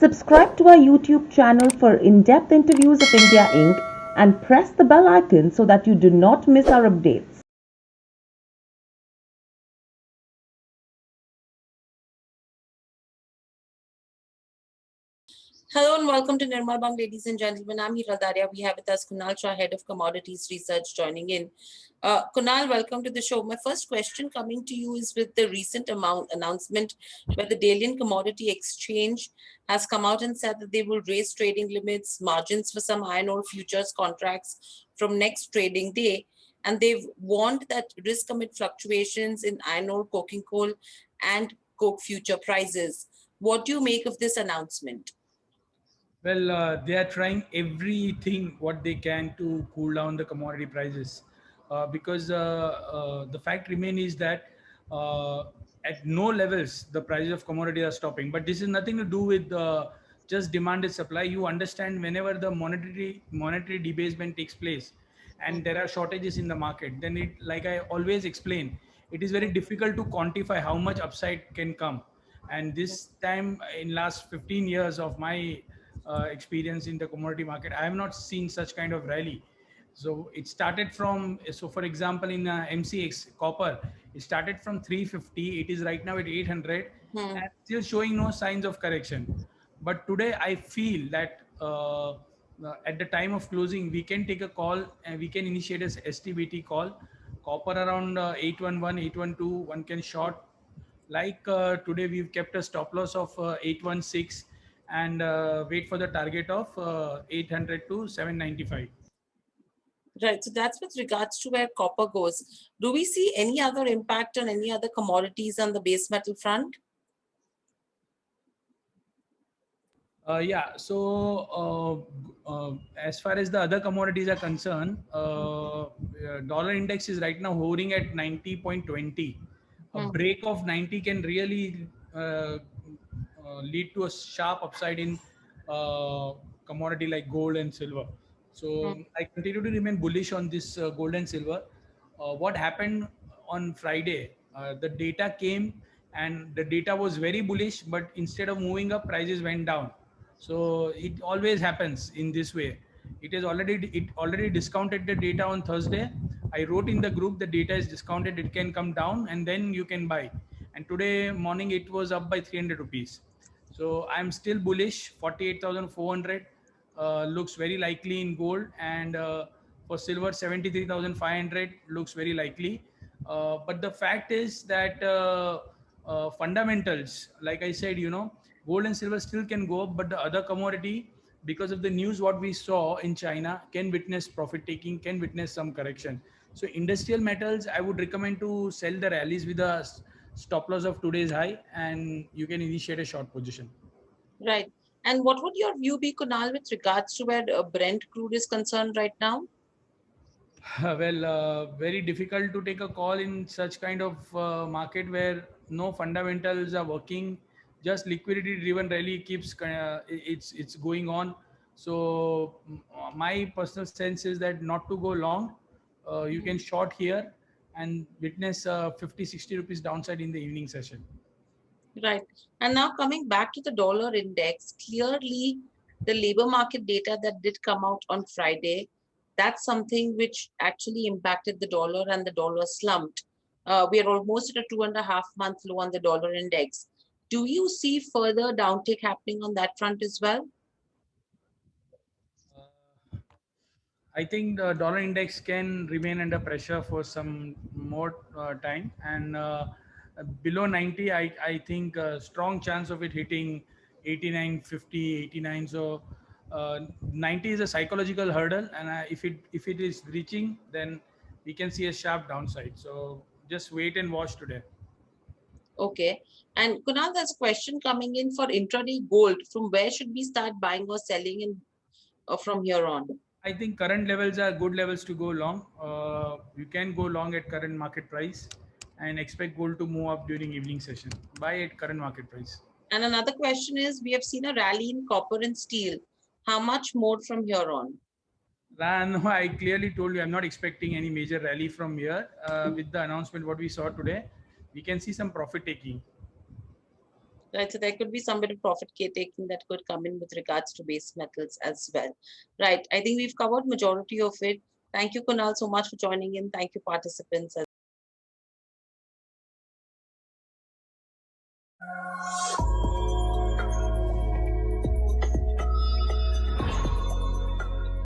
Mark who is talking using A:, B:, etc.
A: Subscribe to our YouTube channel for in-depth interviews of India Inc. and press the bell icon so that you do not miss our updates.
B: Hello and welcome to Nirmal, ladies and gentlemen. I'm Hiradaria. We have with us Kunal Shah, Head of Commodities Research, joining in. Kunal, welcome to the show. My first question coming to you is with the recent announcement where the Dalian Commodity Exchange has come out and said that they will raise trading limits, margins for some iron ore futures contracts from next trading day. And they've warned that risk amid fluctuations in iron ore, coking coal, and coke future prices. What do you make of this announcement?
C: Well, they are trying everything what they can to cool down the commodity prices, because the fact remains is that uh, at no levels the prices of commodity are stopping. But this is nothing to do with just demand and supply. You understand whenever the monetary debasement takes place, and there are shortages in the market, then it, like I always explain, it is very difficult to quantify how much upside can come. And this time in last 15 years of my experience in the commodity market, I have not seen such kind of rally. So it started from, so for example, in MCX copper, it started from 350. It is right now at 800
B: Hmm.
C: and still showing no signs of correction. But today I feel that at the time of closing, we can take a call and we can initiate a STBT call. Copper around 811, one can short. Like today, we've kept a stop loss of 816 and wait for the target of 800 to 795.
B: Right. So that's with regards to where copper goes. Do we see any other impact on any other commodities on the base metal front?
C: Yeah, so as far as the other commodities are concerned, dollar index is right now hovering at 90.20. A
B: Hmm.
C: break of 90 can really lead to a sharp upside in uh, commodity like gold and silver.
B: Hmm.
C: So I continue to remain bullish on this gold and silver. What happened on Friday? The data came and the data was very bullish, but instead of moving up, prices went down. So it always happens in this way. It already discounted the data on Thursday. I wrote in the group the data is discounted, it can come down and then you can buy. And today morning it was up by 300 rupees. So I'm still bullish. 48,400 looks very likely in gold, and for silver 73,500 looks very likely. But the fact is that fundamentals, like I said, gold and silver still can go up, but the other commodity, because of the news what we saw in China, can witness profit taking, can witness some correction. So industrial metals, I would recommend to sell the rallies with a stop loss of today's high, and you can initiate a short position.
B: Right. And what would your view be, Kunal, with regards to where Brent crude is concerned right now?
C: Well, very difficult to take a call in such kind of market where no fundamentals are working. Just liquidity driven rally keeps it's going on. So my personal sense is that not to go long. You can short here and witness 50-60 rupees downside in the evening session.
B: Right. And now coming back to the dollar index, clearly the labor market data that did come out on Friday, that's something which actually impacted the dollar and the dollar slumped. We are almost at a 2.5 month low on the dollar index. Do you see further downtick happening on that front as well?
C: I think the dollar index can remain under pressure for some more time, and below 90, I think a strong chance of it hitting 89, 50, 89. So 90 is a psychological hurdle, and if it is reaching, then we can see a sharp downside. So just wait and watch today.
B: Okay. And Kunal, there's a question coming in for intraday gold. From where should we start buying or selling in, from here on?
C: I think current levels are good levels to go long. You can go long at current market price and expect gold to move up during evening session. Buy at current market price.
B: And another question is, we have seen a rally in copper and steel. How much more from here on?
C: No, I clearly told you I'm not expecting any major rally from here. With the announcement what we saw today, we can see some profit taking.
B: Right, so there could be some bit of profit taking that could come in with regards to base metals as well. Right, I think we've covered majority of it. Thank you, Kunal, so much for joining in. Thank you, participants.